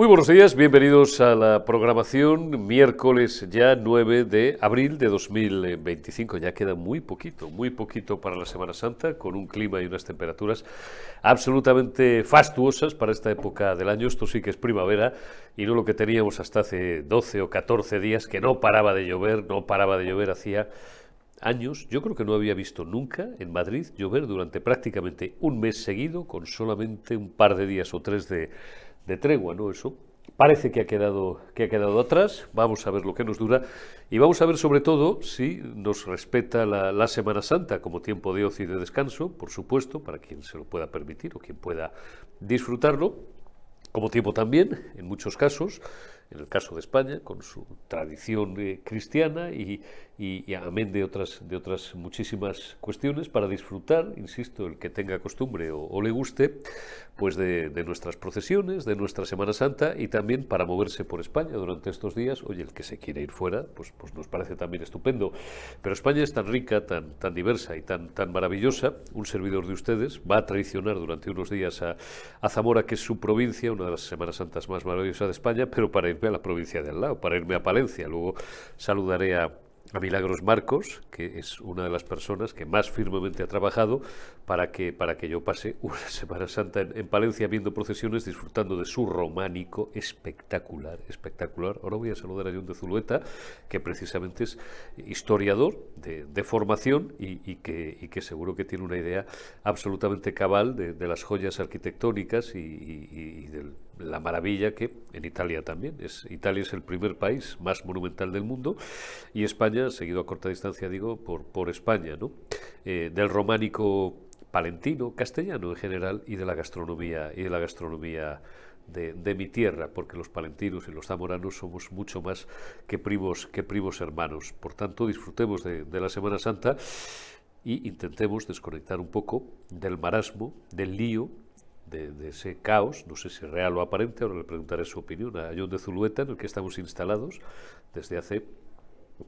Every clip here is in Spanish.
Muy buenos días, bienvenidos a la programación, miércoles ya 9 de abril de 2025. Ya queda muy poquito para la Semana Santa, con un clima y unas temperaturas absolutamente fastuosas para esta época del año. Esto sí que es primavera y no lo que teníamos hasta hace 12 o 14 días, que no paraba de llover hacía años. Yo creo que no había visto nunca en Madrid llover durante prácticamente un mes seguido, con solamente un par de días o tres de tregua, ¿no? Eso parece que ha quedado atrás. Vamos a ver lo que nos dura y vamos a ver sobre todo si nos respeta la Semana Santa como tiempo de ocio y de descanso, por supuesto, para quien se lo pueda permitir o quien pueda disfrutarlo, como tiempo también, en muchos casos, en el caso de España, con su tradición cristiana y amén de otras muchísimas cuestiones, para disfrutar, insisto, el que tenga costumbre o le guste, pues de nuestras procesiones, de nuestra Semana Santa, y también para moverse por España durante estos días. Oye, el que se quiere ir fuera, pues nos parece también estupendo. Pero España es tan rica, tan diversa y tan maravillosa. Un servidor de ustedes va a traicionar durante unos días a Zamora, que es su provincia, una de las Semanas Santas más maravillosas de España, pero para irme a la provincia de al lado, para irme a Palencia. Luego saludaré a Milagros Marcos, que es una de las personas que más firmemente ha trabajado para que yo pase una Semana Santa en Palencia, viendo procesiones, disfrutando de su románico espectacular. Ahora voy a saludar a John de Zulueta, que precisamente es historiador de formación y que seguro que tiene una idea absolutamente cabal de las joyas arquitectónicas y de la maravilla que en Italia también. Italia es el primer país más monumental del mundo, y España, seguido a corta distancia, digo, por España, ¿no? Del románico palentino, castellano en general, y de la gastronomía de mi tierra, porque los palentinos y los zamoranos somos mucho más que primos hermanos. Por tanto, disfrutemos de la Semana Santa y intentemos desconectar un poco del marasmo, del lío, de ese caos, no sé si real o aparente. Ahora le preguntaré su opinión a John de Zulueta, en el que estamos instalados desde hace,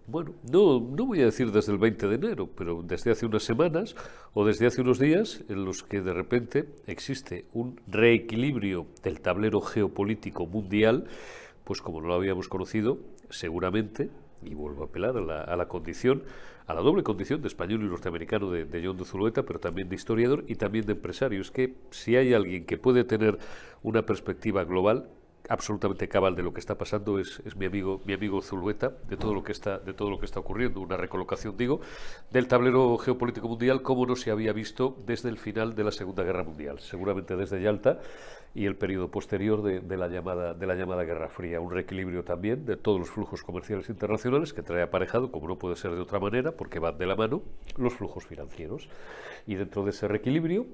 bueno, no voy a decir desde el 20 de enero, pero desde hace unas semanas o desde hace unos días, en los que de repente existe un reequilibrio del tablero geopolítico mundial, pues como no lo habíamos conocido, seguramente, y vuelvo a apelar a la doble condición de español y norteamericano de John de Zulueta, pero también de historiador y también de empresario. Es que si hay alguien que puede tener una perspectiva global absolutamente cabal de lo que está pasando, es mi amigo Zulueta, de todo lo que está ocurriendo, una recolocación, digo, del tablero geopolítico mundial como no se había visto desde el final de la Segunda Guerra Mundial, seguramente desde Yalta y el periodo posterior de la llamada Guerra Fría. Un reequilibrio también de todos los flujos comerciales internacionales, que trae aparejado, como no puede ser de otra manera, porque van de la mano, los flujos financieros. Y dentro de ese reequilibrio,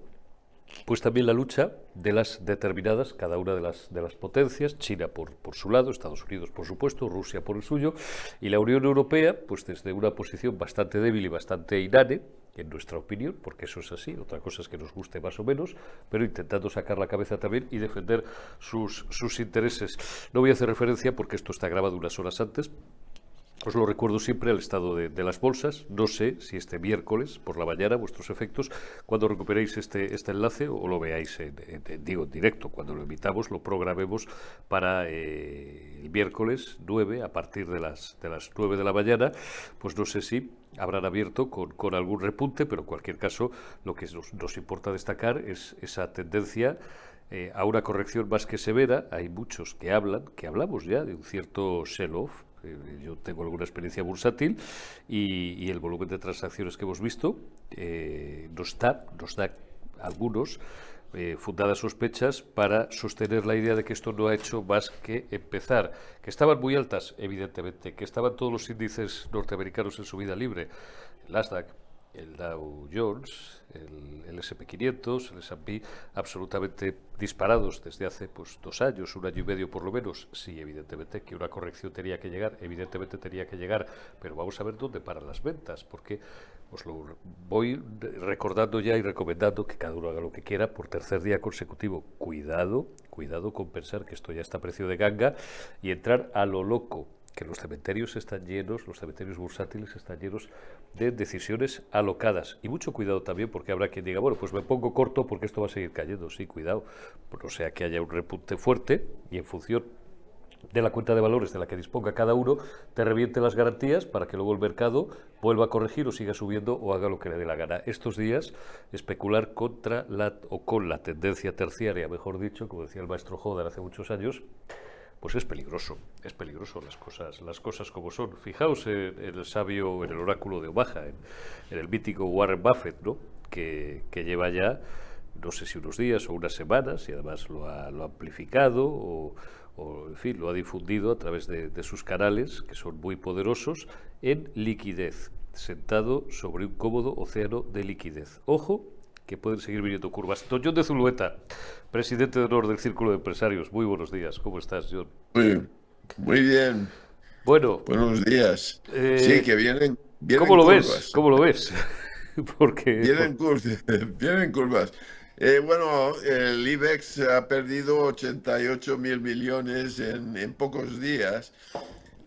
pues también la lucha de las determinadas, cada una de las potencias, China por su lado, Estados Unidos por supuesto, Rusia por el suyo, y la Unión Europea, pues desde una posición bastante débil y bastante inane, en nuestra opinión, porque eso es así, otra cosa es que nos guste más o menos, pero intentando sacar la cabeza también y defender sus intereses. No voy a hacer referencia, porque esto está grabado unas horas antes. Os lo recuerdo siempre al estado de las bolsas. No sé si este miércoles por la mañana, vuestros efectos, cuando recuperéis este enlace o lo veáis en directo, cuando lo emitamos, lo programemos para el miércoles 9, a partir de las 9 de la mañana. Pues no sé si habrán abierto con algún repunte, pero en cualquier caso lo que nos importa destacar es esa tendencia a una corrección más que severa. Hay muchos que hablamos ya de un cierto sell-off. Yo tengo alguna experiencia bursátil y el volumen de transacciones que hemos visto nos da algunos fundadas sospechas para sostener la idea de que esto no ha hecho más que empezar. Que estaban muy altas, evidentemente, que estaban todos los índices norteamericanos en subida libre, el Nasdaq, el Dow Jones, el S&P 500, el S&P, absolutamente disparados desde hace 2 años, 1 año y medio por lo menos. Sí, evidentemente que una corrección tenía que llegar, pero vamos a ver dónde paran las ventas, porque os lo voy recordando ya y recomendando que cada uno haga lo que quiera por tercer día consecutivo. Cuidado con pensar que esto ya está a precio de ganga y entrar a lo loco, que los cementerios están llenos, los cementerios bursátiles están llenos de decisiones alocadas. Y mucho cuidado también, porque habrá quien diga, bueno, pues me pongo corto porque esto va a seguir cayendo. Sí, cuidado, pues no sea que haya un repunte fuerte y en función de la cuenta de valores de la que disponga cada uno, te reviente las garantías para que luego el mercado vuelva a corregir o siga subiendo o haga lo que le dé la gana. Estos días, especular contra con la tendencia terciaria, mejor dicho, como decía el maestro Hodder hace muchos años, pues es peligroso las cosas como son. Fijaos en el sabio, en el oráculo de Omaha, en el mítico Warren Buffett, ¿no? que lleva ya, no sé si unos días o unas semanas, y además lo ha amplificado o en fin, lo ha difundido a través de sus canales, que son muy poderosos, en liquidez, sentado sobre un cómodo océano de liquidez. Ojo, que pueden seguir viniendo curvas. Don John de Zulueta, presidente de honor del Círculo de Empresarios. Muy buenos días. ¿Cómo estás, John? Muy bien. Bueno, Buenos días. Sí, que ¿cómo vienen lo ves? curvas. ¿Cómo lo ves? Porque, Vienen curvas. Vienen curvas. Bueno, el IBEX ha perdido 88.000 millones en pocos días.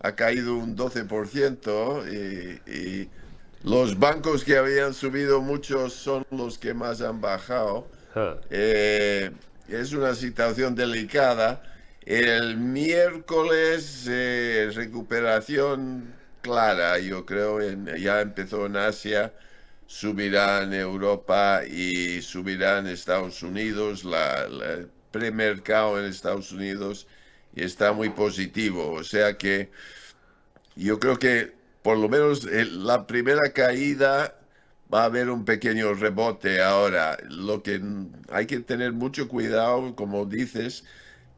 Ha caído un 12% y los bancos que habían subido mucho son los que más han bajado. Eh, es una situación delicada. El miércoles, recuperación clara, yo creo, ya empezó en Asia, subirá en Europa y subirá en Estados Unidos. El premercado en Estados Unidos y está muy positivo. O sea que yo creo que por lo menos la primera caída va a haber un pequeño rebote ahora. Lo que hay que tener mucho cuidado, como dices,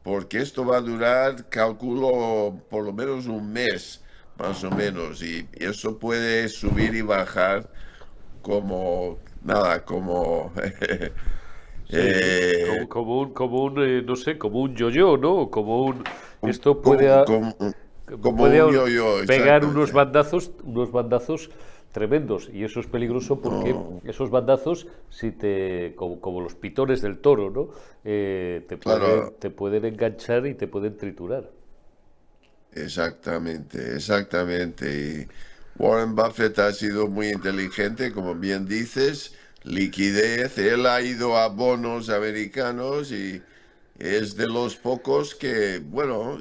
porque esto va a durar, calculo, por lo menos un mes, más o menos, y eso puede subir y bajar como nada, como sí, eh, como un no sé, como un yo-yo, ¿no? Esto como, como, como puede un yo-yo, pegar exactamente. unos bandazos tremendos. Y eso es peligroso porque No, esos bandazos, como los pitones del toro, ¿no? claro. Te pueden enganchar y te pueden triturar. Exactamente, exactamente. Y Warren Buffett ha sido muy inteligente, como bien dices, liquidez. Él ha ido a bonos americanos y es de los pocos que, bueno,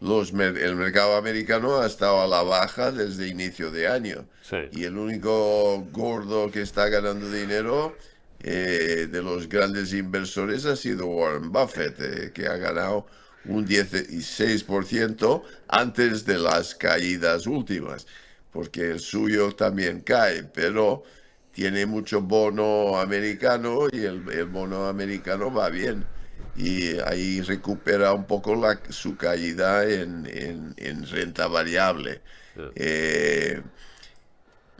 el mercado americano ha estado a la baja desde inicio de año. Sí. Y el único gordo que está ganando dinero de los grandes inversores ha sido Warren Buffett, que ha ganado un 16% antes de las caídas últimas, porque el suyo también cae, pero tiene mucho bono americano y el bono americano va bien. Y ahí recupera un poco su caída en renta variable. Eh, Eh,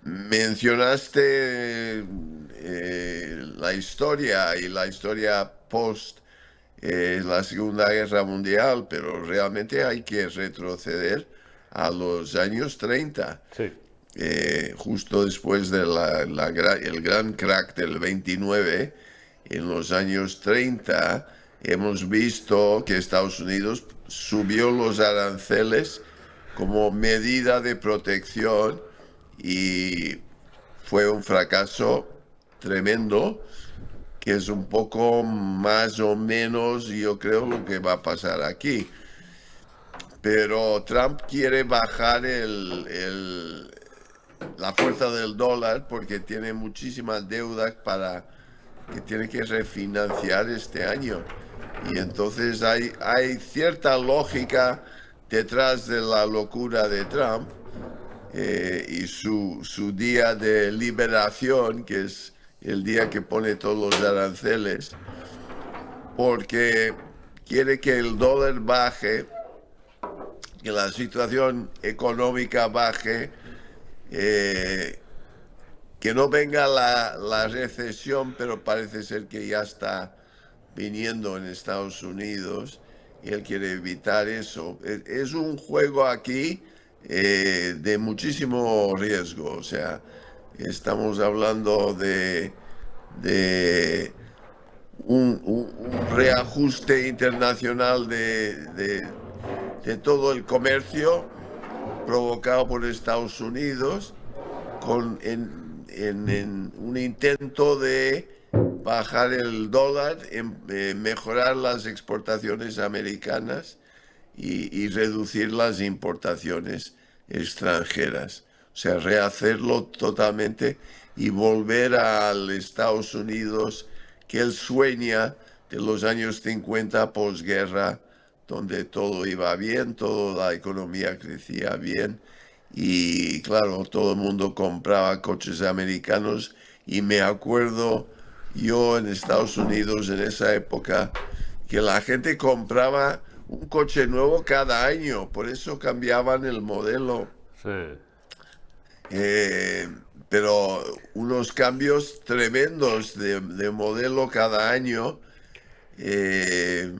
Mencionaste la historia y la historia post la Segunda Guerra Mundial, pero realmente hay que retroceder a los años 30, sí. justo después de el gran crack del 29. En los años 30 hemos visto que Estados Unidos subió los aranceles como medida de protección y fue un fracaso tremendo, que es un poco más o menos, yo creo, lo que va a pasar aquí. Pero Trump quiere bajar la fuerza del dólar porque tiene muchísimas deudas que tiene que refinanciar este año. Y entonces hay cierta lógica detrás de la locura de Trump, y su día de liberación, que es el día que pone todos los aranceles, porque quiere que el dólar baje, que la situación económica baje, eh, que no venga la recesión, pero parece ser que ya está viniendo en Estados Unidos y él quiere evitar eso. Es un juego aquí de muchísimo riesgo, o sea, estamos hablando de un reajuste internacional de todo el comercio provocado por Estados Unidos en un intento de bajar el dólar, mejorar las exportaciones americanas y reducir las importaciones extranjeras. O sea, rehacerlo totalmente y volver al Estados Unidos que él sueña de los años 50 posguerra, donde todo iba bien, toda la economía crecía bien y claro, todo el mundo compraba coches americanos y me acuerdo yo en Estados Unidos en esa época que la gente compraba un coche nuevo cada año, por eso cambiaban el modelo. Sí. Pero unos cambios tremendos de modelo cada año, eh,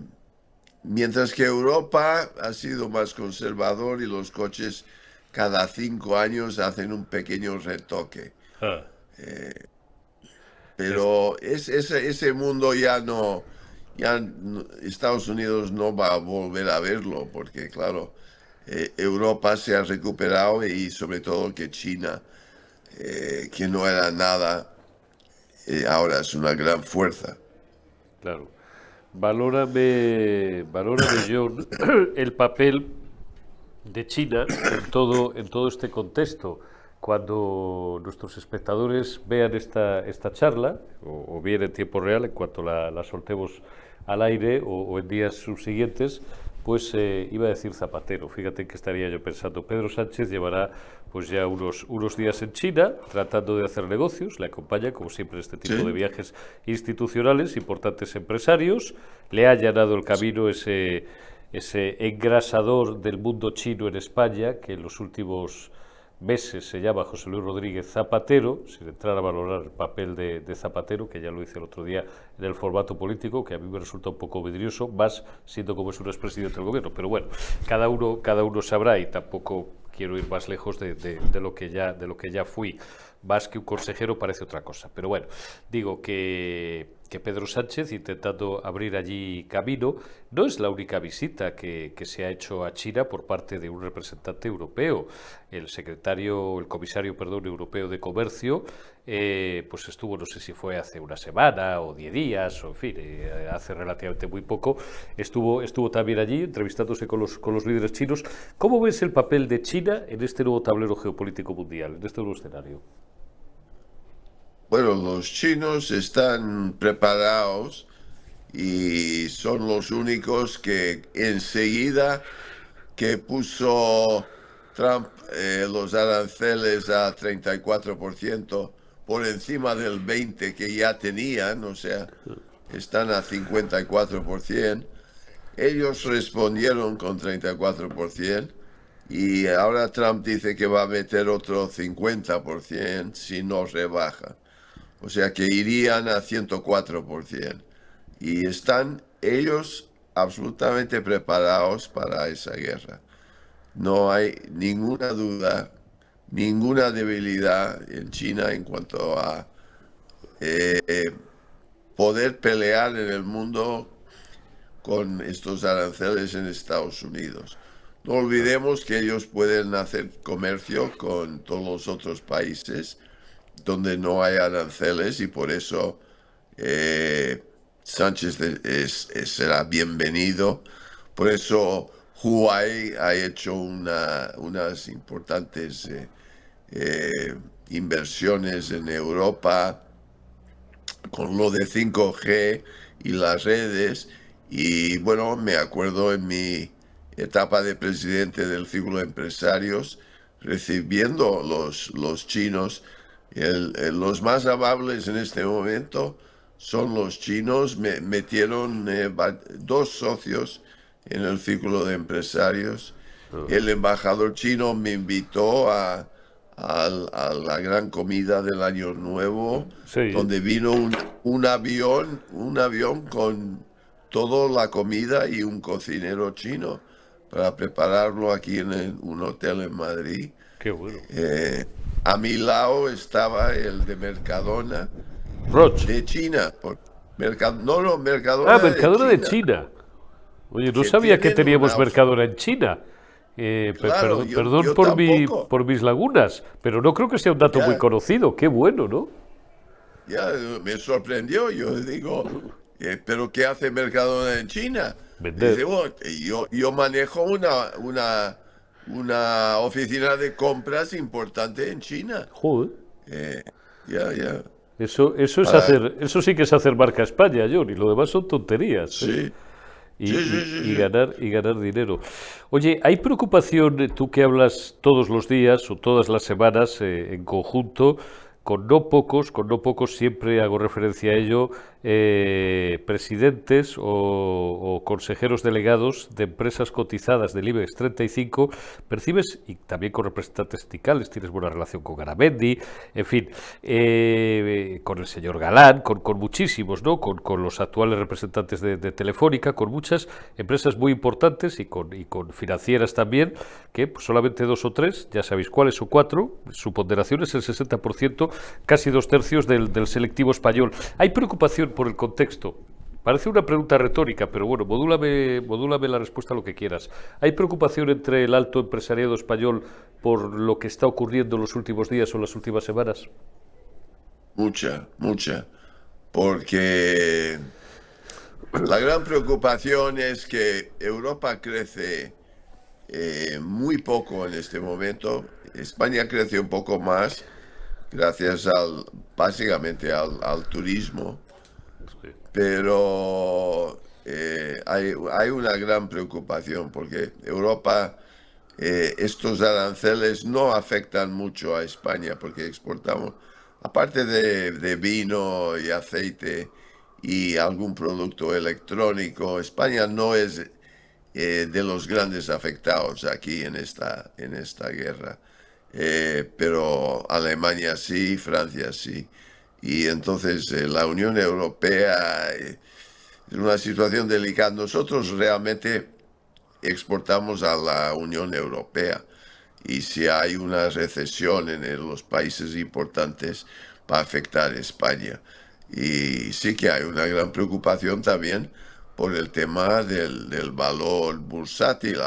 mientras que Europa ha sido más conservador y los coches cada 5 años hacen un pequeño retoque. Ah. Pero ese mundo Estados Unidos no va a volver a verlo, porque claro, Europa se ha recuperado y sobre todo que China, que no era nada, ahora es una gran fuerza. Claro. Valórame, John, el papel de China en todo este contexto. Cuando nuestros espectadores vean esta charla, o bien en tiempo real, en cuanto la soltemos al aire, o en días subsiguientes, pues iba a decir Zapatero. Fíjate que estaría yo pensando. Pedro Sánchez llevará pues ya unos días en China tratando de hacer negocios. Le acompaña, como siempre, en este tipo Sí. de viajes institucionales, importantes empresarios. Le ha allanado el camino ese engrasador del mundo chino en España, que en los últimos meses se llama José Luis Rodríguez Zapatero, sin entrar a valorar el papel de Zapatero, que ya lo hice el otro día en el formato político, que a mí me resulta un poco vidrioso, más siendo como es un expresidente del gobierno. Pero bueno, cada uno sabrá, y tampoco quiero ir más lejos de lo que ya fui. Más que un consejero parece otra cosa. Pero bueno, digo que Pedro Sánchez, intentando abrir allí camino, no es la única visita que se ha hecho a China por parte de un representante europeo. El comisario europeo de Comercio, pues estuvo, no sé si fue hace una semana o 10 días, o en fin, hace relativamente muy poco, estuvo también allí entrevistándose con los líderes chinos. ¿Cómo ves el papel de China en este nuevo tablero geopolítico mundial, en este nuevo escenario? Bueno, los chinos están preparados y son los únicos que enseguida que puso Trump los aranceles a 34% por encima del 20% que ya tenían, o sea, están a 54%. Ellos respondieron con 34% y ahora Trump dice que va a meter otro 50% si no rebaja. O sea que irían a 104%. Y están ellos absolutamente preparados para esa guerra. No hay ninguna duda, ninguna debilidad en China en cuanto a poder pelear en el mundo con estos aranceles en Estados Unidos. No olvidemos que ellos pueden hacer comercio con todos los otros países donde no hay aranceles y por eso Sánchez será bienvenido. Por eso Huawei ha hecho unas importantes inversiones en Europa con lo de 5G y las redes. Y bueno, me acuerdo en mi etapa de presidente del Círculo de Empresarios, recibiendo los chinos. Los más amables en este momento son los chinos. Me metieron 2 socios en el Círculo de Empresarios. El embajador chino me invitó a la gran comida del Año Nuevo, Sí. donde vino un avión con toda la comida y un cocinero chino para prepararlo aquí en un hotel en Madrid. Qué bueno. A mi lado estaba el de Mercadona Roche. de China. Mercadona Mercadona de China. Oye, no que sabía que tienen teníamos una... Mercadona en China. Claro, Perdón yo tampoco. por mis lagunas, pero no creo que sea un dato muy Ya, conocido. Qué bueno, ¿no? ya me sorprendió. Yo digo, ¿pero qué hace Mercadona en China? Vender. Dice, bueno, yo manejo una oficina de compras importante en China. Joder. Eh, ya, Eso es para... hacer, eso sí que es hacer marca España, John, y lo demás son tonterías, ¿eh? Sí, sí, sí, sí, sí. Y ganar dinero. Oye, ¿hay preocupación, tú que hablas todos los días o todas las semanas en conjunto, con no pocos, siempre hago referencia a ello, presidentes o consejeros delegados de empresas cotizadas del IBEX 35, percibes, y también con representantes sindicales, tienes buena relación con Garamendi, en fin, con el señor Galán, con muchísimos, ¿no? Con los actuales representantes de Telefónica, con muchas empresas muy importantes y con financieras también, que pues, solamente 2 o 3, ya sabéis cuáles o 4, su ponderación es el 60%, casi 2/3 del selectivo español. ¿Hay preocupación por el contexto? Parece una pregunta retórica, pero bueno, modúlame la respuesta a lo que quieras. ¿Hay preocupación entre el alto empresariado español por lo que está ocurriendo en los últimos días o en las últimas semanas? Mucha, porque la gran preocupación es que Europa crece muy poco en este momento. España crece un poco más gracias básicamente al turismo, Sí. pero hay una gran preocupación porque Europa, estos aranceles no afectan mucho a España porque exportamos, aparte de vino y aceite y algún producto electrónico, España no es de los grandes afectados aquí en esta guerra. Pero Alemania sí, Francia sí. Y entonces la Unión Europea es una situación delicada. Nosotros realmente exportamos a la Unión Europea y si hay una recesión en los países importantes va a afectar a España. Y sí que hay una gran preocupación también por el tema del valor bursátil.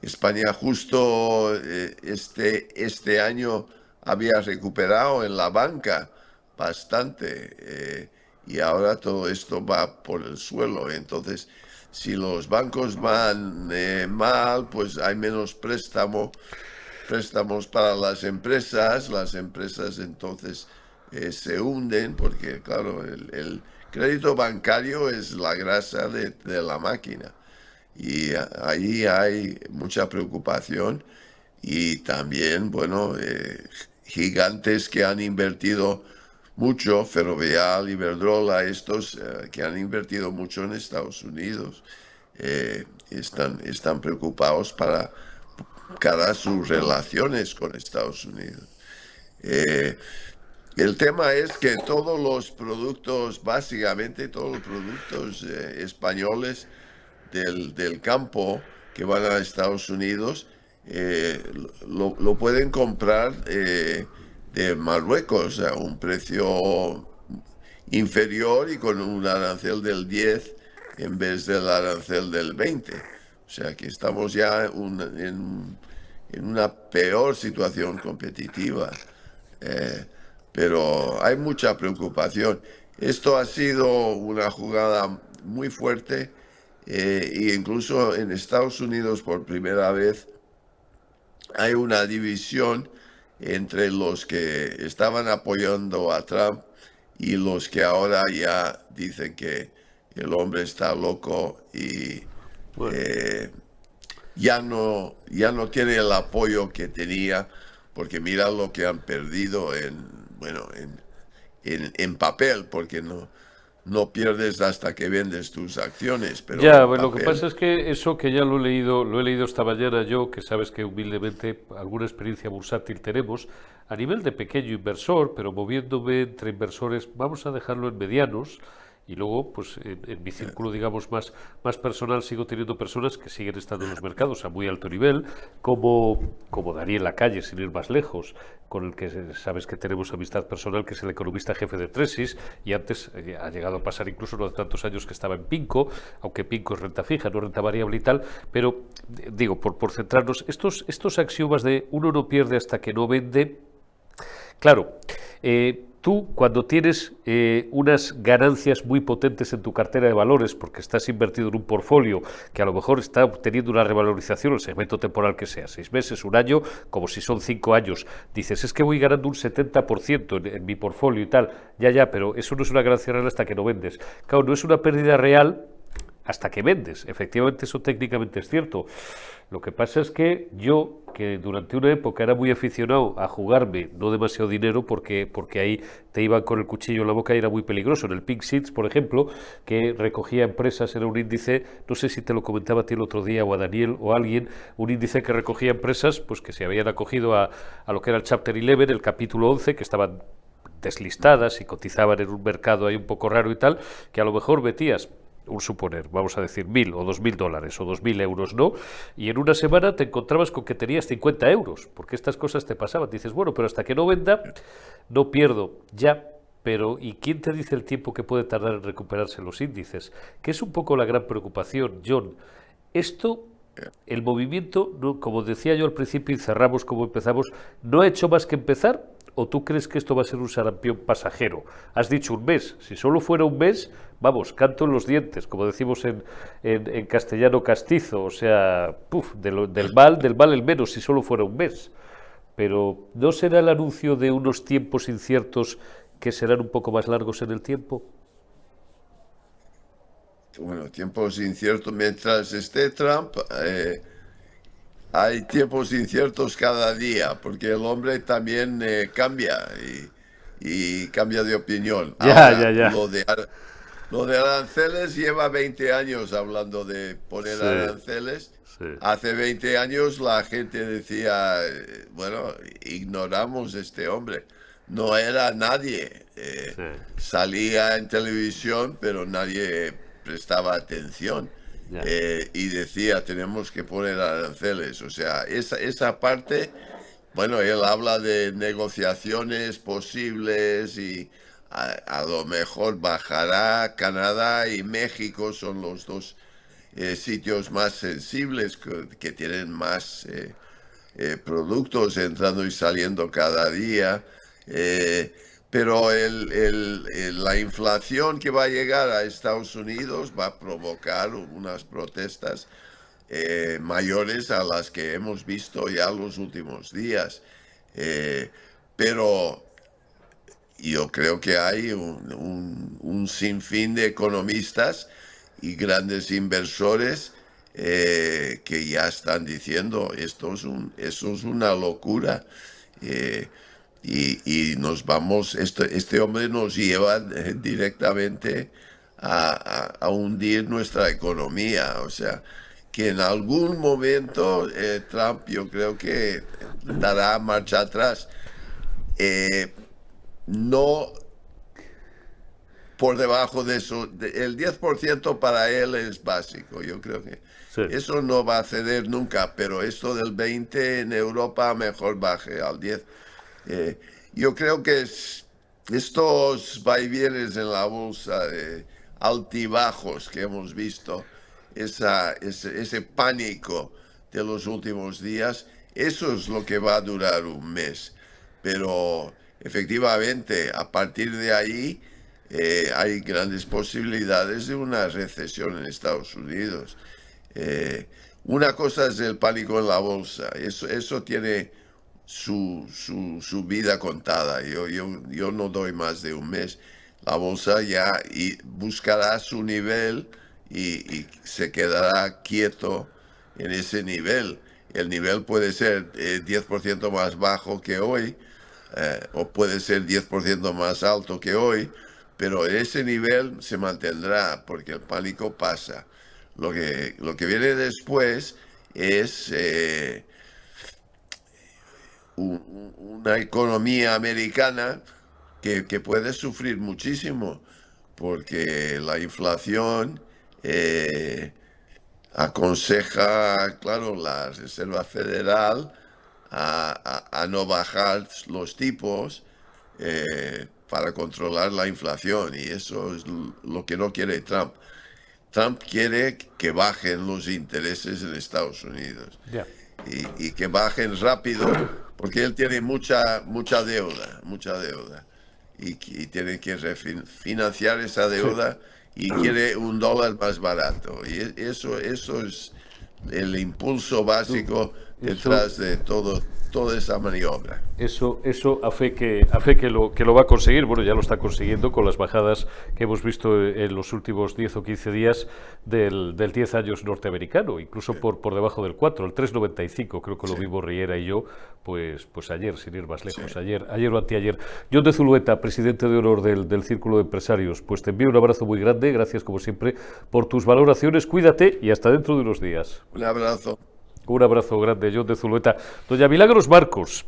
España justo este año había recuperado en la banca bastante y ahora todo esto va por el suelo. Entonces, si los bancos van mal, pues hay menos préstamos para las empresas entonces se hunden porque, claro, el crédito bancario es la grasa de la máquina y ahí hay mucha preocupación y también, bueno, gigantes que han invertido mucho, Ferrovial, Iberdrola, estos que han invertido mucho en Estados Unidos, están preocupados para cara a sus relaciones con Estados Unidos. Eh, el tema es que todos los productos, básicamente todos los productos españoles del campo que van a Estados Unidos lo pueden comprar de Marruecos a un precio inferior y con un arancel del 10 en vez del arancel del 20. O sea que estamos ya en una peor situación competitiva. Eh, pero hay mucha preocupación. Esto ha sido una jugada muy fuerte e incluso en Estados Unidos por primera vez hay una división entre los que estaban apoyando a Trump y los que ahora ya dicen que el hombre está loco y Bueno, eh, ya no tiene el apoyo que tenía, porque mira lo que han perdido bueno, en papel, porque no pierdes hasta que vendes tus acciones, pero ya, en bueno, lo que papel, pasa es que eso que ya lo he leído esta mañana yo, que sabes que humildemente alguna experiencia bursátil tenemos, a nivel de pequeño inversor, pero moviéndome entre inversores, vamos a dejarlo en medianos, Y luego, pues en mi círculo, digamos, más personal, sigo teniendo personas que siguen estando en los mercados a muy alto nivel, como Daniel Lacalle, sin ir más lejos, con el que sabes que tenemos amistad personal, que es el economista jefe de Tresis, y antes ha llegado a pasar incluso no de tantos años que estaba en Pinco, aunque Pinco es renta fija, no renta variable y tal, pero digo, por centrarnos, estos axiomas de uno no pierde hasta que no vende. Claro, tú cuando tienes unas ganancias muy potentes en tu cartera de valores porque estás invertido en un portfolio que a lo mejor está obteniendo una revalorización, el segmento temporal que sea, 6 meses, un año, como si son 5 años, dices, es que voy ganando un 70% en mi portfolio y tal, ya, pero eso no es una ganancia real hasta que no vendes. Claro, no es una pérdida real hasta que vendes. Efectivamente, eso técnicamente es cierto. Lo que pasa es que yo, que durante una época era muy aficionado a jugarme, no demasiado dinero, porque ahí te iban con el cuchillo en la boca y era muy peligroso. En el Pink Sheets, por ejemplo, que recogía empresas, era un índice, no sé si te lo comentaba a ti el otro día o a Daniel o a alguien, un índice que recogía empresas pues que se habían acogido a lo que era el Chapter 11, el capítulo 11, que estaban deslistadas y cotizaban en un mercado ahí un poco raro y tal, que a lo mejor metías un suponer, vamos a decir 1.000 o 2.000 dólares o 2.000 euros, ¿no? Y en una semana te encontrabas con que tenías 50 euros, porque estas cosas te pasaban. Dices, bueno, pero hasta que no venda, no pierdo. Ya, pero ¿y quién te dice el tiempo que puede tardar en recuperarse los índices? Que es un poco la gran preocupación, John. Esto, el movimiento, no, como decía yo al principio y cerramos como empezamos, no ha hecho más que empezar. ¿O tú crees que esto va a ser un sarampión pasajero? Has dicho un mes. Si solo fuera un mes, vamos, canto en los dientes, como decimos en castellano castizo. O sea, del mal el menos, si solo fuera un mes. Pero ¿no será el anuncio de unos tiempos inciertos que serán un poco más largos en el tiempo? Bueno, tiempos inciertos mientras esté Trump. Hay tiempos inciertos cada día, porque el hombre también cambia y cambia de opinión. Ahora, Ya. lo de aranceles lleva 20 años hablando de poner Sí, aranceles. sí, Hace 20 años la gente decía, bueno, ignoramos este hombre. No era nadie. sí, Salía en televisión, pero nadie prestaba atención. ya, Y decía, tenemos que poner aranceles. O sea, esa parte, bueno, él habla de negociaciones posibles y a lo mejor bajará. Canadá y México son los dos sitios más sensibles que tienen más productos entrando y saliendo cada día. Pero la inflación que va a llegar a Estados Unidos va a provocar unas protestas mayores a las que hemos visto ya los últimos días. Eh, pero yo creo que hay un sinfín de economistas y grandes inversores que ya están diciendo esto es una locura. Eh, y nos vamos, este hombre nos lleva directamente a hundir nuestra economía. O sea, que en algún momento Trump yo creo que dará marcha atrás. Eh, no por debajo de eso, el 10% para él es básico. Yo creo que sí. eso no va a ceder nunca, pero esto del 20 en Europa mejor baje al 10. Eh, yo creo que estos vaivienes en la bolsa, altibajos que hemos visto, ese pánico de los últimos días, eso es lo que va a durar un mes. Pero efectivamente, a partir de ahí hay grandes posibilidades de una recesión en Estados Unidos. Eh, una cosa es el pánico en la bolsa, eso tiene su vida contada. Yo no doy más de un mes. La bolsa ya buscará su nivel y se quedará quieto en ese nivel. El nivel puede ser 10% más bajo que hoy, o puede ser 10% más alto que hoy, pero ese nivel se mantendrá porque el pánico pasa. Lo que viene después es una economía americana que puede sufrir muchísimo, porque la inflación aconseja, claro, la Reserva Federal a no bajar los tipos para controlar la inflación, y eso es lo que no quiere Trump. Trump quiere que bajen los intereses en Estados Unidos Ya. y que bajen rápido, porque él tiene mucha deuda, y tiene que refinanciar esa deuda y quiere un dólar más barato. Y eso es el impulso básico detrás de toda esa maniobra. Eso a fe que lo va a conseguir. Bueno, ya lo está consiguiendo con las bajadas que hemos visto en los últimos 10 o 15 días del 10 años norteamericano, incluso por debajo del 4, el 3,95, creo que lo vimos Riera y yo, pues ayer, sin ir más lejos, ayer o anteayer. John de Zulueta, presidente de honor del Círculo de Empresarios, pues te envío un abrazo muy grande, gracias como siempre por tus valoraciones, cuídate y hasta dentro de unos días. Un abrazo. Un abrazo grande, John de Zulueta. Doña Milagros Marcos,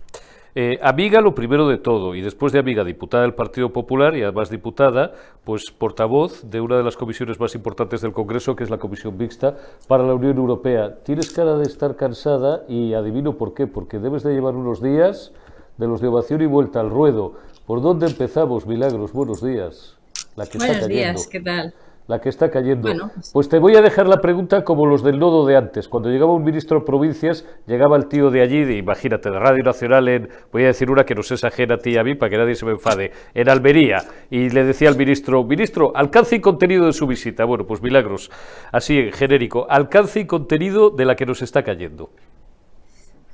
amiga lo primero de todo, y después de amiga, diputada del Partido Popular y además diputada, pues portavoz de una de las comisiones más importantes del Congreso, que es la Comisión Mixta para la Unión Europea. Tienes cara de estar cansada y adivino por qué, porque debes de llevar unos días de los de ovación y vuelta al ruedo. ¿Por dónde empezamos, Milagros? Buenos días. Buenos días, ¿qué tal? La que está cayendo. Bueno, pues te voy a dejar la pregunta como los del nodo de antes. Cuando llegaba un ministro de provincias, llegaba el tío de allí, imagínate, de Radio Nacional, voy a decir una que nos es ajena a ti y a mí, para que nadie se me enfade, en Almería, y le decía al ministro, alcance y contenido de su visita. Bueno, pues Milagros, así en genérico, alcance y contenido de la que nos está cayendo.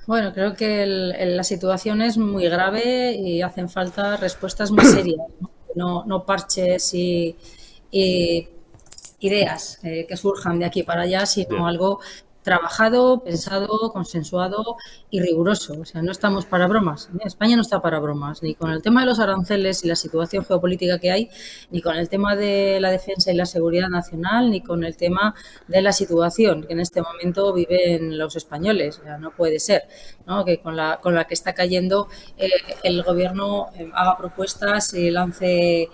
Bueno, creo que la situación es muy grave y hacen falta respuestas muy serias, no parches y ideas que surjan de aquí para allá, sino algo trabajado, pensado, consensuado y riguroso. O sea, no estamos para bromas. España no está para bromas, ni con el tema de los aranceles y la situación geopolítica que hay, ni con el tema de la defensa y la seguridad nacional, ni con el tema de la situación que en este momento viven los españoles. O sea, no puede ser, ¿no?, que con la que está cayendo el gobierno haga propuestas y lance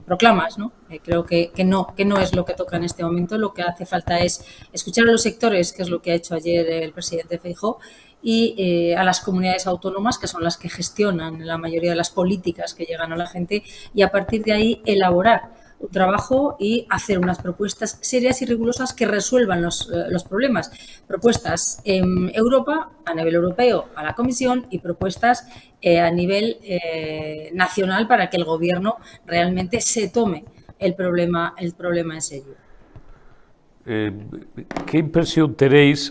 proclamas, ¿no? Creo que no es lo que toca en este momento. Lo que hace falta es escuchar a los sectores, que es lo que ha hecho ayer el presidente Feijóo, y a las comunidades autónomas, que son las que gestionan la mayoría de las políticas que llegan a la gente, y a partir de ahí elaborar un trabajo y hacer unas propuestas serias y rigurosas que resuelvan los problemas. Propuestas en Europa, a nivel europeo, a la Comisión, y propuestas a nivel nacional para que el Gobierno realmente se tome el problema en serio. ¿Qué impresión tenéis?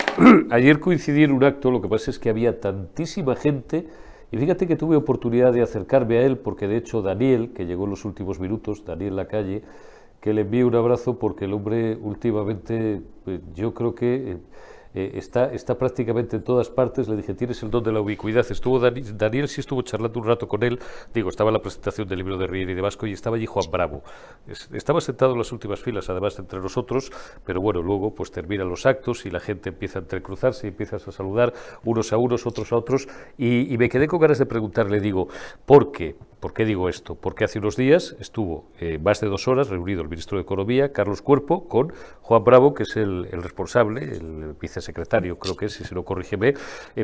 Ayer coincidí en un acto, lo que pasa es que había tantísima gente. Y fíjate que tuve oportunidad de acercarme a él, porque de hecho Daniel, que llegó en los últimos minutos, Daniel Lacalle, que le envíe un abrazo, porque el hombre últimamente, yo creo que está prácticamente en todas partes. Le dije, tienes el don de la ubicuidad. Estuvo Daniel sí estuvo charlando un rato con él, estaba en la presentación del libro de Riera y de Vasco, y estaba allí Juan Bravo. Estaba sentado en las últimas filas, además, entre nosotros, pero bueno, luego pues terminan los actos y la gente empieza a entrecruzarse y empiezas a saludar unos a unos, otros a otros, y me quedé con ganas de preguntarle, digo, ¿por qué? ¿Por qué digo esto? Porque hace unos días estuvo más de 2 horas reunido el ministro de Economía, Carlos Cuerpo, con Juan Bravo, que es el responsable, el vicesecretario, creo que es, si no corrígeme,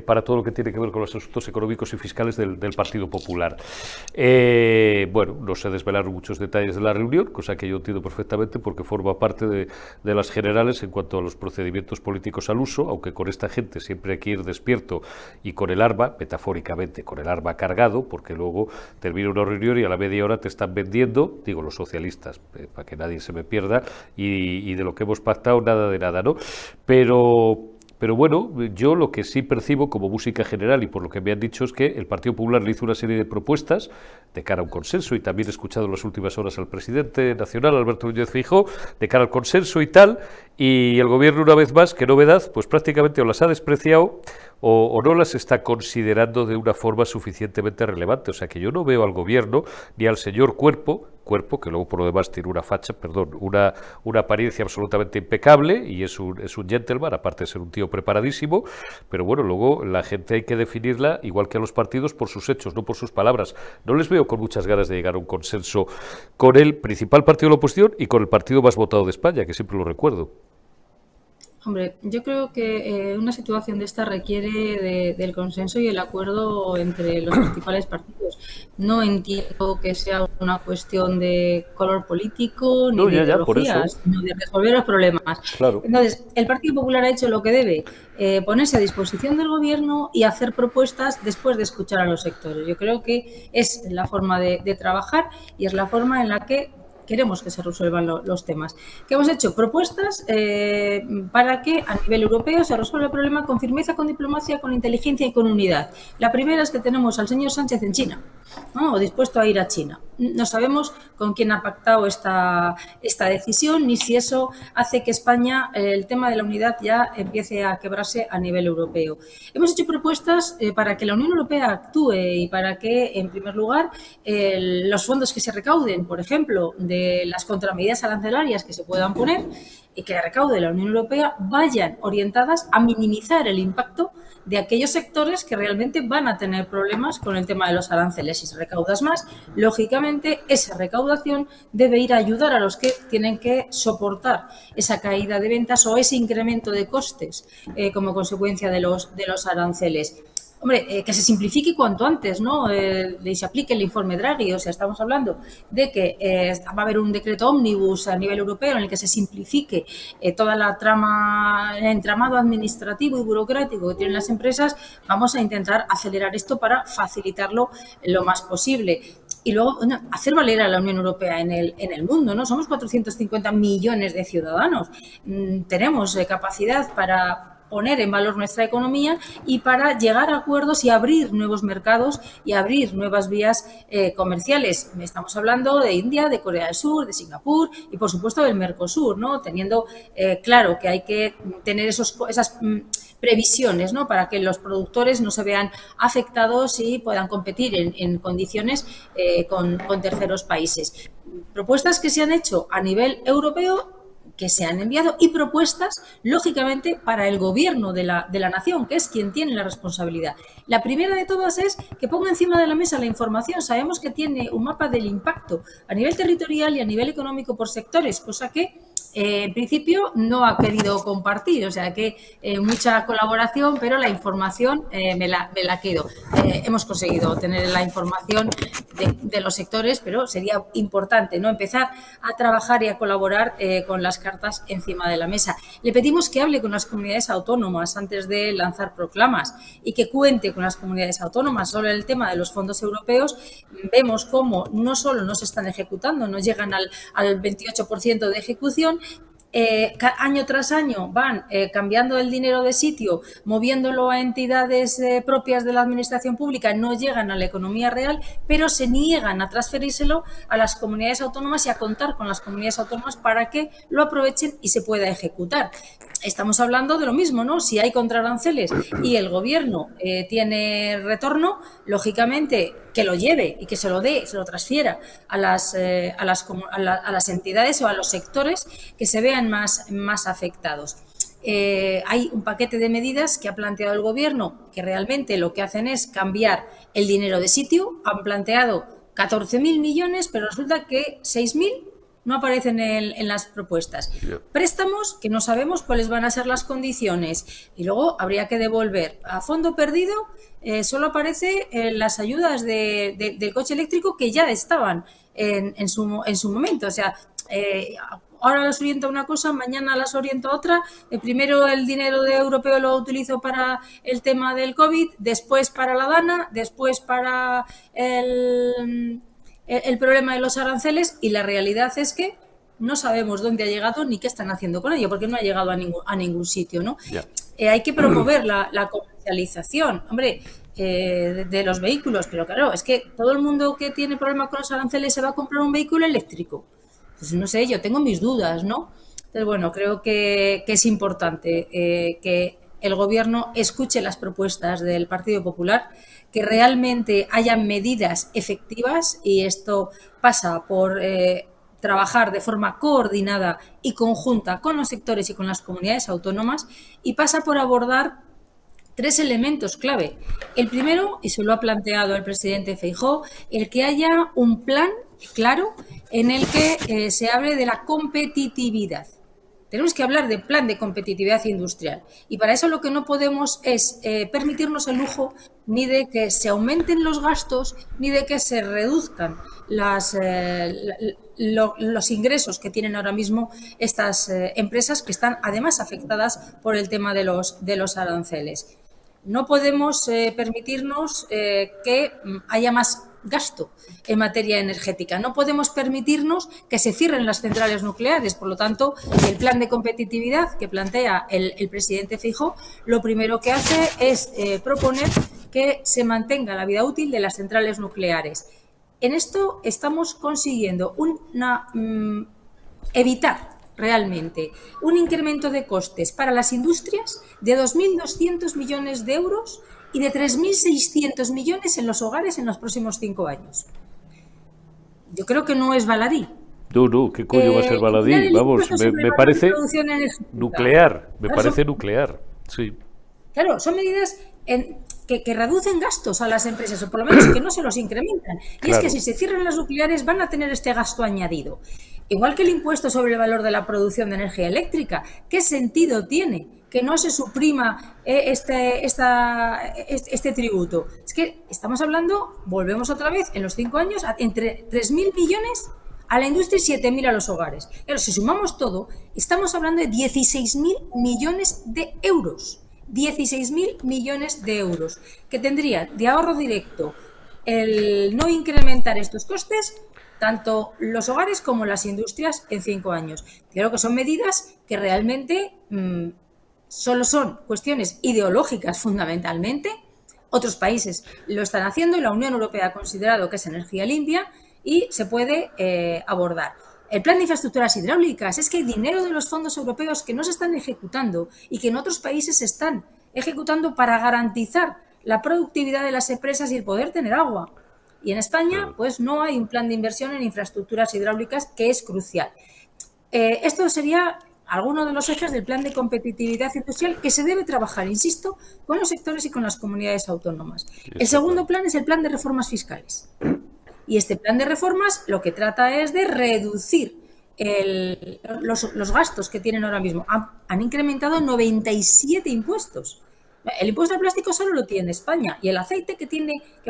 para todo lo que tiene que ver con los asuntos económicos y fiscales del Partido Popular. Bueno, no se desvelaron muchos detalles de la reunión, cosa que yo entiendo perfectamente porque forma parte de las generales en cuanto a los procedimientos políticos al uso, aunque con esta gente siempre hay que ir despierto y con el arma, metafóricamente, con el arma cargado, porque luego termina una reunión y a la media hora te están vendiendo, digo los socialistas, para que nadie se me pierda, y de lo que hemos pactado nada de nada, ¿no? Pero bueno, yo lo que sí percibo como música general, y por lo que me han dicho, es que el Partido Popular le hizo una serie de propuestas de cara a un consenso, y también he escuchado en las últimas horas al presidente nacional, Alberto Núñez Feijóo, de cara al consenso y tal, y el gobierno, una vez más, qué novedad, pues prácticamente o las ha despreciado o no las está considerando de una forma suficientemente relevante. O sea que yo no veo al gobierno ni al señor Cuerpo, cuerpo que luego por lo demás tiene una facha, perdón, una apariencia absolutamente impecable y es un gentleman, aparte de ser un tío preparadísimo, pero bueno, luego la gente hay que definirla, igual que a los partidos, por sus hechos, no por sus palabras. No les veo con muchas ganas de llegar a un consenso con el principal partido de la oposición y con el partido más votado de España, que siempre lo recuerdo. Hombre, yo creo que una situación de esta requiere del consenso y el acuerdo entre los principales partidos. No entiendo que sea una cuestión de color político ni de ideologías, sino de resolver los problemas. Claro. Entonces, el Partido Popular ha hecho lo que debe, ponerse a disposición del Gobierno y hacer propuestas después de escuchar a los sectores. Yo creo que es la forma de trabajar y es la forma en la que queremos que se resuelvan los temas. ¿Qué hemos hecho? Propuestas para que a nivel europeo se resuelva el problema con firmeza, con diplomacia, con inteligencia y con unidad. La primera es que tenemos al señor Sánchez en China, ¿no? O dispuesto a ir a China. No sabemos con quién ha pactado esta decisión ni si eso hace que España, el tema de la unidad ya empiece a quebrarse a nivel europeo. Hemos hecho propuestas para que la Unión Europea actúe y para que, en primer lugar, los fondos que se recauden, por ejemplo, de las contramedidas arancelarias que se puedan poner y que recaude la Unión Europea vayan orientadas a minimizar el impacto de aquellos sectores que realmente van a tener problemas con el tema de los aranceles. Si se recaudas más, lógicamente esa recaudación debe ir a ayudar a los que tienen que soportar esa caída de ventas o ese incremento de costes como consecuencia de los aranceles. Hombre, que se simplifique cuanto antes, ¿no? Y se aplique el informe Draghi. O sea, estamos hablando de que va a haber un decreto ómnibus a nivel europeo en el que se simplifique toda la trama, el entramado administrativo y burocrático que tienen las empresas. Vamos a intentar acelerar esto para facilitarlo lo más posible. Y luego, bueno, hacer valer a la Unión Europea en el mundo, ¿no? Somos 450 millones de ciudadanos. Tenemos capacidad para poner en valor nuestra economía y para llegar a acuerdos y abrir nuevos mercados y abrir nuevas vías comerciales. Estamos hablando de India, de Corea del Sur, de Singapur y, por supuesto, del Mercosur, ¿no? Teniendo claro que hay que tener esas previsiones, ¿no? Para que los productores no se vean afectados y puedan competir en condiciones con terceros países. Propuestas que se han hecho a nivel europeo, que se han enviado, y propuestas, lógicamente, para el gobierno de la nación, que es quien tiene la responsabilidad. La primera de todas es que ponga encima de la mesa la información. Sabemos que tiene un mapa del impacto a nivel territorial y a nivel económico por sectores, cosa que en principio no ha querido compartir, o sea que mucha colaboración, pero la información me la quedo. Hemos conseguido tener la información de los sectores, pero sería importante, ¿no?, empezar a trabajar y a colaborar con las cartas encima de la mesa. Le pedimos que hable con las comunidades autónomas antes de lanzar proclamas y que cuente con las comunidades autónomas. Sobre el tema de los fondos europeos vemos cómo no solo no se están ejecutando, no llegan al 28% de ejecución. Año tras año van cambiando el dinero de sitio, moviéndolo a entidades propias de la administración pública, no llegan a la economía real, pero se niegan a transferírselo a las comunidades autónomas y a contar con las comunidades autónomas para que lo aprovechen y se pueda ejecutar. Estamos hablando de lo mismo, ¿no? Si hay contraaranceles y el gobierno tiene retorno, lógicamente que lo lleve y que se lo dé, se lo transfiera a las entidades o a los sectores que se vean más afectados. Hay un paquete de medidas que ha planteado el gobierno que realmente lo que hacen es cambiar el dinero de sitio. Han planteado 14.000 millones, pero resulta que 6.000 no aparecen en las propuestas. Préstamos que no sabemos cuáles van a ser las condiciones y luego habría que devolver. A fondo perdido solo aparece las ayudas del coche eléctrico que ya estaban en su momento. O sea, ahora las oriento a una cosa, mañana las oriento a otra. Primero el dinero europeo lo utilizo para el tema del COVID, después para la DANA, después para el problema de los aranceles, y la realidad es que no sabemos dónde ha llegado ni qué están haciendo con ello, porque no ha llegado a ningún sitio, ¿no? Hay que promover la comercialización, hombre, de los vehículos, pero claro, es que todo el mundo que tiene problema con los aranceles se va a comprar un vehículo eléctrico. Pues no sé, yo tengo mis dudas, ¿no? Entonces, bueno, creo que es importante que el Gobierno escuche las propuestas del Partido Popular, que realmente haya medidas efectivas, y esto pasa por trabajar de forma coordinada y conjunta con los sectores y con las comunidades autónomas, y pasa por abordar 3 elementos clave. El primero, y se lo ha planteado el presidente Feijóo, el que haya un plan claro en el que se hable de la competitividad. Tenemos que hablar de plan de competitividad industrial, y para eso lo que no podemos es permitirnos el lujo ni de que se aumenten los gastos ni de que se reduzcan los ingresos que tienen ahora mismo estas empresas, que están además afectadas por el tema de los aranceles. No podemos permitirnos que haya más gasto en materia energética. No podemos permitirnos que se cierren las centrales nucleares. Por lo tanto, el plan de competitividad que plantea el presidente Feijóo, lo primero que hace es proponer que se mantenga la vida útil de las centrales nucleares. En esto estamos consiguiendo evitar realmente un incremento de costes para las industrias de 2.200 millones de euros y de 3.600 millones en los hogares en los próximos 5 años. Yo creo que no es baladí. No, ¿qué coño va a ser baladí? Vamos, me parece nuclear, parece nuclear, sí. Claro, son medidas que reducen gastos a las empresas, o por lo menos que no se los incrementan. Y claro, es que si se cierran las nucleares van a tener este gasto añadido. Igual que el impuesto sobre el valor de la producción de energía eléctrica. ¿Qué sentido tiene que no se suprima este tributo? Es que estamos hablando, volvemos otra vez, en los 5 años, entre 3.000 millones a la industria y 7.000 a los hogares. Pero si sumamos todo, estamos hablando de 16.000 millones de euros. 16.000 millones de euros que tendría de ahorro directo el no incrementar estos costes, tanto los hogares como las industrias, en 5 años. Creo que son medidas que realmente solo son cuestiones ideológicas fundamentalmente. Otros países lo están haciendo y la Unión Europea ha considerado que es energía limpia y se puede abordar. El plan de infraestructuras hidráulicas, es que hay dinero de los fondos europeos que no se están ejecutando y que en otros países se están ejecutando para garantizar la productividad de las empresas y el poder tener agua. Y en España, pues no hay un plan de inversión en infraestructuras hidráulicas, que es crucial. Esto sería alguno de los ejes del plan de competitividad industrial que se debe trabajar, insisto, con los sectores y con las comunidades autónomas. El segundo plan es el plan de reformas fiscales. Y este plan de reformas lo que trata es de reducir los gastos que tienen ahora mismo. Han incrementado 97 impuestos. El impuesto al plástico solo lo tiene España, y el aceite que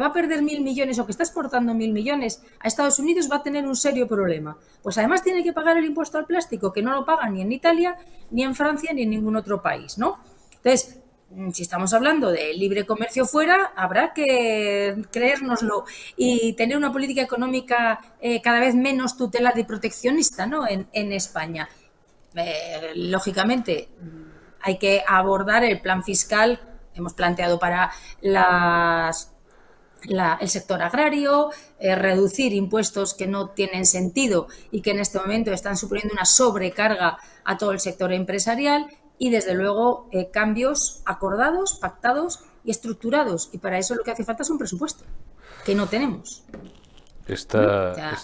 va a perder 1.000 millones o que está exportando 1.000 millones a Estados Unidos va a tener un serio problema. Pues además tiene que pagar el impuesto al plástico, que no lo paga ni en Italia, ni en Francia, ni en ningún otro país, ¿no? Entonces, si estamos hablando de libre comercio fuera, habrá que creérnoslo y tener una política económica cada vez menos tutelada y proteccionista, ¿no? en España. Lógicamente, hay que abordar el plan fiscal. Hemos planteado para el sector agrario, reducir impuestos que no tienen sentido y que en este momento están suponiendo una sobrecarga a todo el sector empresarial. Y, desde luego, cambios acordados, pactados y estructurados. Y para eso lo que hace falta es un presupuesto, que no tenemos. Está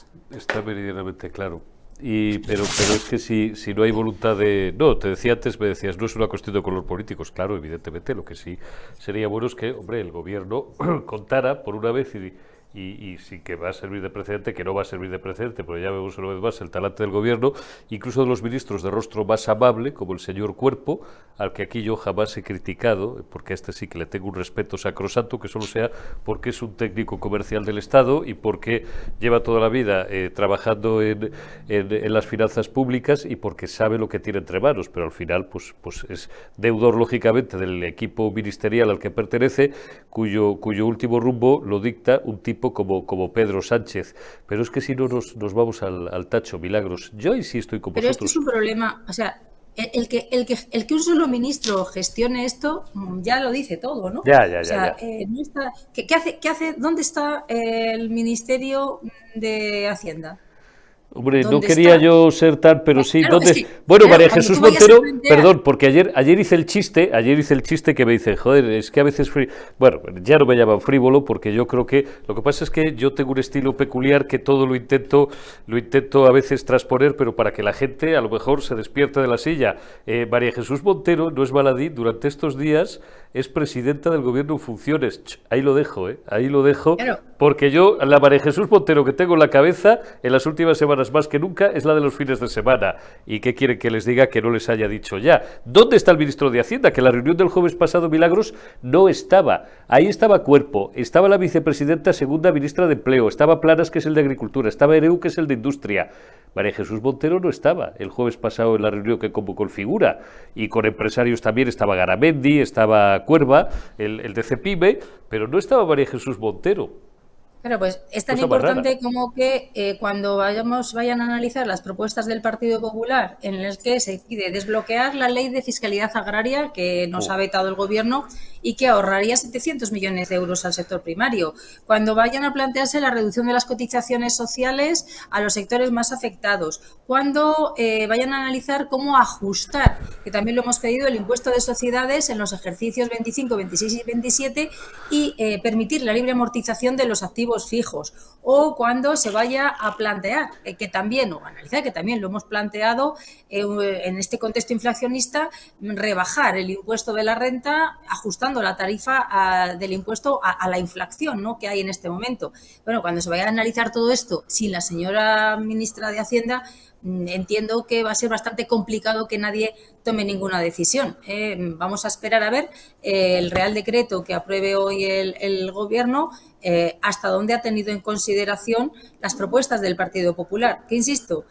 meridianamente claro. Pero es que si no hay voluntad de... No, te decía antes, me decías, no es una cuestión de color políticos. Claro, evidentemente, lo que sí sería bueno es que, hombre, el gobierno contara por una vez y sí que va a servir de precedente, que no va a servir de precedente, porque ya vemos una vez más el talante del gobierno, incluso de los ministros de rostro más amable, como el señor Cuerpo, al que aquí yo jamás he criticado, porque a este sí que le tengo un respeto sacrosanto, que solo sea porque es un técnico comercial del Estado y porque lleva toda la vida trabajando en las finanzas públicas y porque sabe lo que tiene entre manos, pero al final pues es deudor, lógicamente, del equipo ministerial al que pertenece, cuyo último rumbo lo dicta un tipo como Pedro Sánchez. Pero es que si no nos vamos al tacho, Milagros. Yo ahí sí estoy con vosotros. Pero esto es un problema, o sea, el que un solo ministro gestione esto ya lo dice todo, ¿no? Ya. No está, ¿qué hace? ¿Dónde está el Ministerio de Hacienda? Hombre, no ¿Dónde quería está? yo ser tan, pero sí, Claro, es ¿dónde? que, Bueno, claro, María cuando Jesús tú vayas a Montero, plantear, perdón, porque ayer hice el chiste que me dice, joder, es que a veces, bueno, ya no me llaman frívolo, porque yo creo que, lo que pasa es que yo tengo un estilo peculiar que todo lo intento a veces transponer, pero para que la gente a lo mejor se despierte de la silla. María Jesús Montero no es baladí, durante estos días es presidenta del gobierno en funciones. Ahí lo dejo, ahí lo dejo, claro, porque yo, la María Jesús Montero que tengo en la cabeza, en las últimas semanas más que nunca, es la de los fines de semana. ¿Y qué quieren que les diga que no les haya dicho ya? ¿Dónde está el ministro de Hacienda? Que en la reunión del jueves pasado, Milagros, no estaba. Ahí estaba Cuerpo, estaba la vicepresidenta segunda ministra de Empleo, estaba Planas, que es el de Agricultura, estaba Ereu, que es el de Industria. María Jesús Montero no estaba el jueves pasado en la reunión que convocó el Figura, y con empresarios también estaba Garamendi, estaba Cuerva, el de Cepime, pero no estaba María Jesús Montero. claro, pues es tan Cosa más rara. importante como que cuando vayan a analizar las propuestas del Partido Popular en las que se pide desbloquear la ley de fiscalidad agraria que nos ha vetado el gobierno y que ahorraría 700 millones de euros al sector primario, cuando vayan a plantearse la reducción de las cotizaciones sociales a los sectores más afectados, cuando vayan a analizar cómo ajustar, que también lo hemos pedido, el impuesto de sociedades en los ejercicios 25, 26 y 27 y permitir la libre amortización de los activos fijos, o cuando se vaya a plantear, que también, o analizar, que también lo hemos planteado en este contexto inflacionista, rebajar el impuesto de la renta ajustando la tarifa del impuesto a la inflación, ¿no?, que hay en este momento. Bueno, cuando se vaya a analizar todo esto, sin la señora ministra de Hacienda, entiendo que va a ser bastante complicado que nadie tome ninguna decisión. Vamos a esperar a ver el Real Decreto que apruebe hoy el Gobierno, hasta dónde ha tenido en consideración las propuestas del Partido Popular, que, insisto,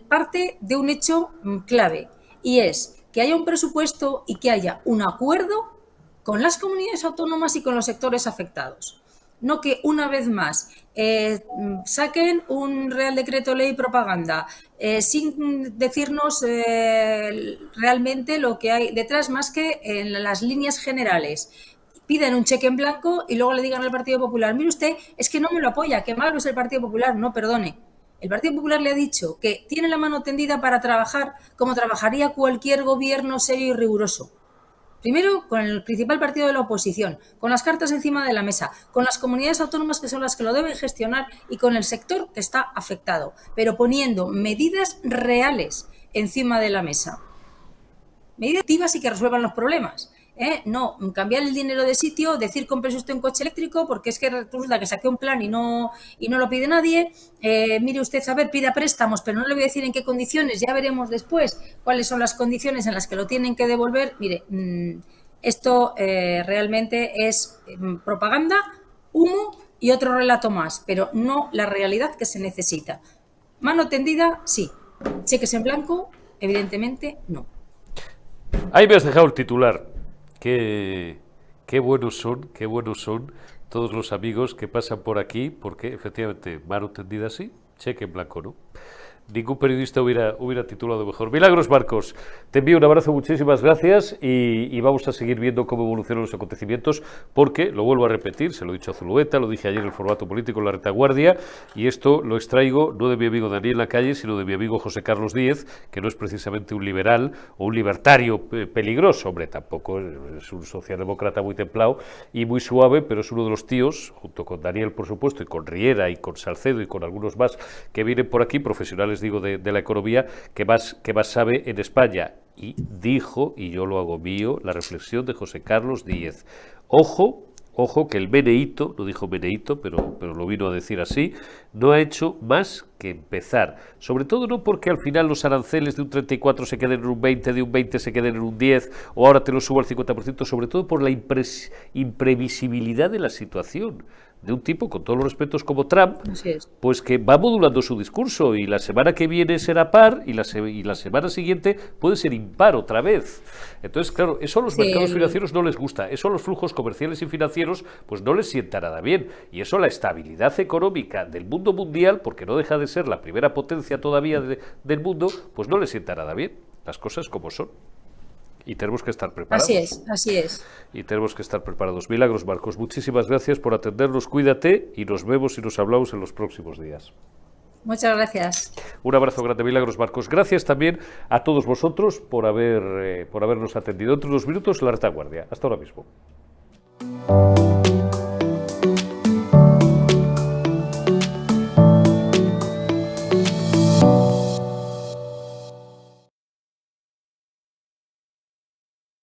parte de un hecho clave, y es que haya un presupuesto y que haya un acuerdo con las comunidades autónomas y con los sectores afectados. No que una vez más saquen un Real Decreto Ley propaganda sin decirnos realmente lo que hay detrás, más que en las líneas generales. Piden un cheque en blanco y luego le digan al Partido Popular, mire usted, es que no me lo apoya, que malo es el Partido Popular. No, perdone. El Partido Popular le ha dicho que tiene la mano tendida para trabajar como trabajaría cualquier gobierno serio y riguroso. Primero, con el principal partido de la oposición, con las cartas encima de la mesa, con las comunidades autónomas que son las que lo deben gestionar y con el sector que está afectado, pero poniendo medidas reales encima de la mesa. Medidas activas y que resuelvan los problemas. No cambiar el dinero de sitio, decir cómprese usted un coche eléctrico porque es que resulta que saqué un plan y no lo pide nadie. Mire usted, a ver, pida préstamos, pero no le voy a decir en qué condiciones, ya veremos después cuáles son las condiciones en las que lo tienen que devolver. Mire, esto realmente es propaganda, humo y otro relato más, pero no la realidad que se necesita. Mano tendida, sí. Cheques en blanco, evidentemente, no. Ahí me has dejado el titular. Qué buenos son todos los amigos que pasan por aquí, porque efectivamente, mano tendida sí, cheque en blanco no. Ningún periodista hubiera titulado mejor. Milagros Marcos, te envío un abrazo, muchísimas gracias y vamos a seguir viendo cómo evolucionan los acontecimientos, porque, lo vuelvo a repetir, se lo he dicho a Zulueta, lo dije ayer en el formato político en la retaguardia, y esto lo extraigo no de mi amigo Daniel Lacalle, sino de mi amigo José Carlos Díez, que no es precisamente un liberal o un libertario peligroso, hombre, tampoco es un socialdemócrata muy templado y muy suave, pero es uno de los tíos, junto con Daniel, por supuesto, y con Riera, y con Salcedo, y con algunos más que vienen por aquí, profesionales digo de la economía, que más sabe en España. Y dijo, y yo lo hago mío, la reflexión de José Carlos Díez. Ojo que el meneíto, no dijo meneíto, pero lo vino a decir así, no ha hecho más que empezar. Sobre todo no porque al final los aranceles de un 34 se queden en un 20, de un 20 se queden en un 10, o ahora te lo subo al 50%, sobre todo por la imprevisibilidad de la situación. De un tipo, con todos los respetos, como Trump, pues que va modulando su discurso y la semana que viene será par y la semana siguiente puede ser impar otra vez. Entonces, claro, eso a los mercados financieros no les gusta, eso a los flujos comerciales y financieros pues no les sienta nada bien, y eso a la estabilidad económica del mundo mundial, porque no deja de ser la primera potencia todavía del mundo, pues no les sienta nada bien, las cosas como son. Y tenemos que estar preparados. Así es. Y tenemos que estar preparados. Milagros Marcos, muchísimas gracias por atendernos, cuídate y nos vemos y nos hablamos en los próximos días. Muchas gracias. Un abrazo grande, Milagros Marcos. Gracias también a todos vosotros por habernos atendido. Dentro de unos minutos, La Retaguardia. Hasta ahora mismo.